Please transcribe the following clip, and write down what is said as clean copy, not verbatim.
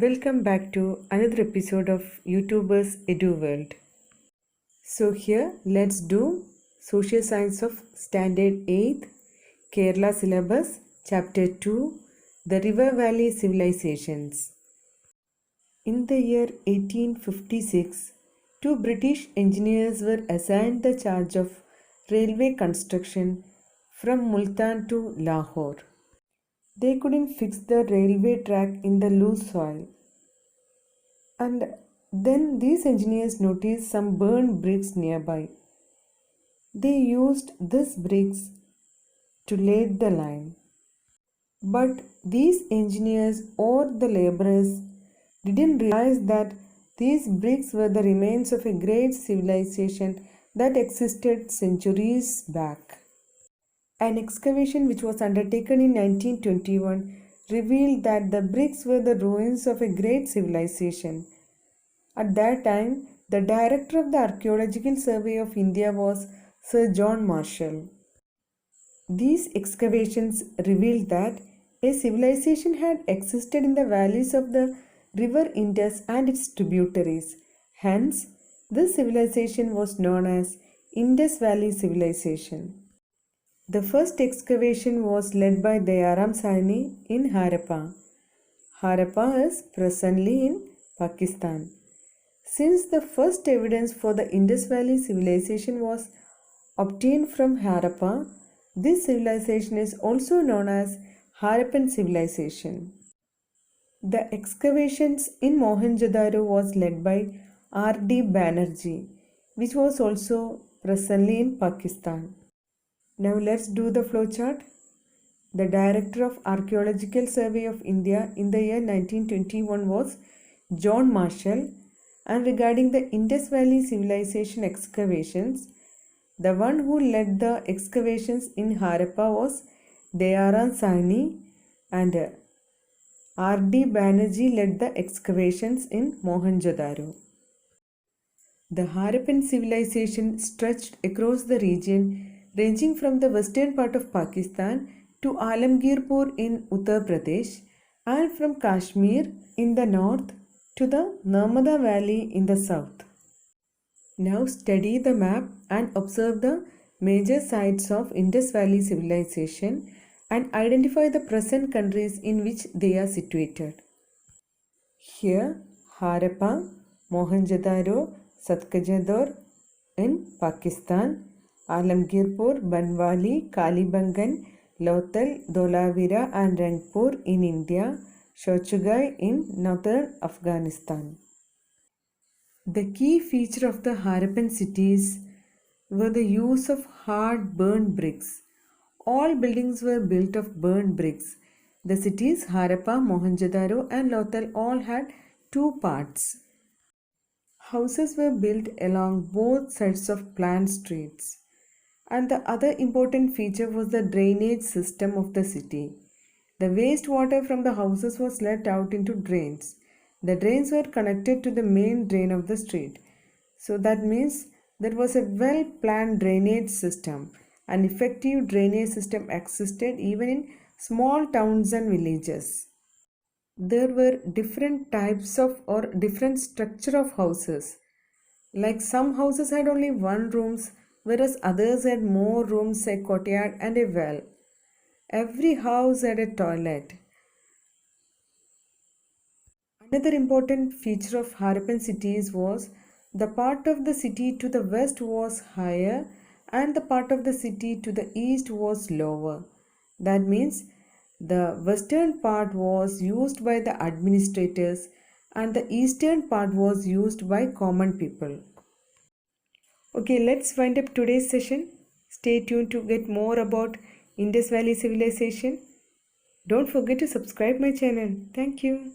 Welcome back to another episode of YouTuber's Edu World. So here let's do Social Science of Standard 8th Kerala Syllabus Chapter 2 The River Valley Civilizations. In the year 1856, two British engineers were assigned the charge of railway construction from Multan to Lahore. They couldn't fix the railway track in the loose soil. And then these engineers noticed some burned bricks nearby. They used these bricks to lay the line. But these engineers or the laborers didn't realize that these bricks were the remains of a great civilization that existed centuries back. An excavation which was undertaken in 1921 revealed that the bricks were the ruins of a great civilization. At that time, the director of the Archaeological Survey of India was Sir John Marshall. These excavations revealed that a civilization had existed in the valleys of the river Indus and its tributaries. Hence, this civilization was known as Indus Valley Civilization. The first excavation was led by Dayaram Sahni in Harappa. Harappa is presently in Pakistan. Since the first evidence for the Indus Valley civilization was obtained from Harappa, this civilization is also known as Harappan civilization. The excavations in Mohenjo-daro was led by R.D. Banerjee, which was also presently in Pakistan. Now let's do the flowchart. The director of Archaeological Survey of India in the year 1921 was John Marshall, and regarding the Indus Valley civilization excavations, the one who led the excavations in Harappa was Dayaram Sahni, and R.D. Banerjee led the excavations in Mohenjo-daro. The Harappan civilization stretched across the region ranging from the western part of Pakistan to Alamgirpur in Uttar Pradesh, and from Kashmir in the north to the Narmada Valley in the south. Now study the map and observe the major sites of Indus Valley civilization and identify the present countries in which they are situated. Here, Harappa, Mohenjo-daro, Satkajadur in Pakistan, Alamgirpur, Banwali, Kalibangan, Lothal, Dholavira and Rangpur in India, Shochugai in northern Afghanistan. The key feature of the Harappan cities were the use of hard burnt bricks. All buildings were built of burnt bricks. The cities Harappa, Mohenjo-daro and Lothal all had two parts. Houses were built along both sides of planned streets. And the other important feature was the drainage system of the city. The wastewater from the houses was let out into drains. The drains were connected to the main drain of the street. So that means there was a well-planned drainage system. An effective drainage system existed even in small towns and villages. There were different types of or different structure of houses. Like some houses had only one rooms, whereas others had more rooms, a courtyard and a well. Every house had a toilet. Another important feature of Harappan cities was the part of the city to the west was higher and the part of the city to the east was lower. That means the western part was used by the administrators and the eastern part was used by common people. Okay, let's wind up today's session. Stay tuned to get more about Indus Valley civilization. Don't forget to subscribe my channel. Thank you.